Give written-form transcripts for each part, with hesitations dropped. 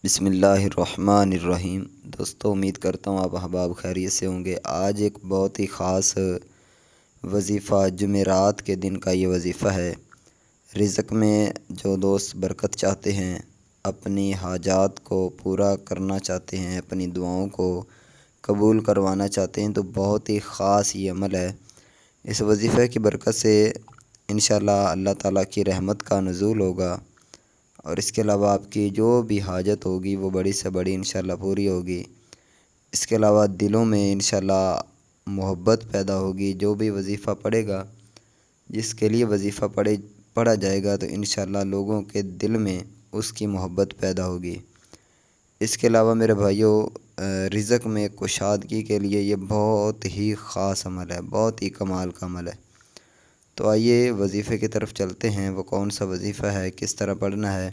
بسم اللہ الرحمن الرحیم۔ دوستو، امید کرتا ہوں آپ احباب خیریت سے ہوں گے۔ آج ایک بہت ہی خاص وظیفہ جمعرات کے دن کا یہ وظیفہ ہے۔ رزق میں جو دوست برکت چاہتے ہیں، اپنی حاجات کو پورا کرنا چاہتے ہیں، اپنی دعاؤں کو قبول کروانا چاہتے ہیں، تو بہت ہی خاص یہ عمل ہے۔ اس وظیفے کی برکت سے انشاءاللہ اللہ تعالیٰ کی رحمت کا نزول ہوگا، اور اس کے علاوہ آپ کی جو بھی حاجت ہوگی وہ بڑی سے بڑی انشاءاللہ پوری ہوگی۔ اس کے علاوہ دلوں میں انشاءاللہ محبت پیدا ہوگی۔ جو بھی وظیفہ پڑھے گا، جس کے لیے وظیفہ پڑھا جائے گا، تو انشاءاللہ لوگوں کے دل میں اس کی محبت پیدا ہوگی۔ اس کے علاوہ میرے بھائیوں، رزق میں کشادگی کے لیے یہ بہت ہی خاص عمل ہے، بہت ہی کمال کا عمل ہے۔ تو آئیے وظیفے کی طرف چلتے ہیں۔ وہ کون سا وظیفہ ہے، کس طرح پڑھنا ہے؟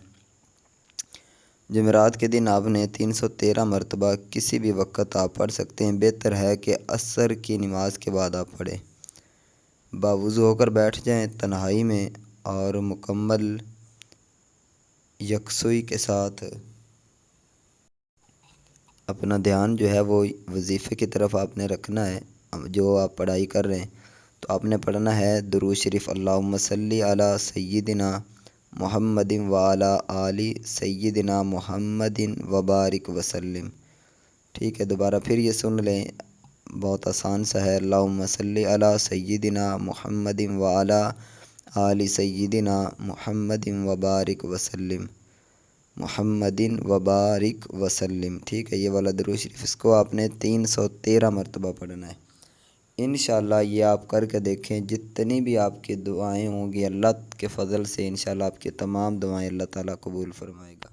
جمعرات کے دن آپ نے 313 مرتبہ کسی بھی وقت آپ پڑھ سکتے ہیں۔ بہتر ہے کہ عصر کی نماز کے بعد آپ پڑھیں۔ باوضو ہو کر بیٹھ جائیں تنہائی میں، اور مکمل یکسوئی کے ساتھ اپنا دھیان جو ہے وہ وظیفے کی طرف آپ نے رکھنا ہے۔ جو آپ پڑھائی کر رہے ہیں، تو آپ نے پڑھنا ہے درود شریف، اللہم صلی علی سیدنا محمد وعلی آل سیدنا محمد وبارک وسلم۔ ٹھیک ہے، دوبارہ پھر یہ سن لیں، بہت آسان سا ہے۔ اللہم صلی علی سیدنا محمد وعلی آل سیدنا محمد وبارک وسلم، محمد وبارک وسلم۔ ٹھیک ہے، یہ والا درود شریف، اس کو آپ نے 313 مرتبہ پڑھنا ہے۔ انشاءاللہ یہ آپ کر کے دیکھیں، جتنی بھی آپ کی دعائیں ہوں گی، اللہ کے فضل سے انشاءاللہ آپ کی تمام دعائیں اللہ تعالیٰ قبول فرمائے گا۔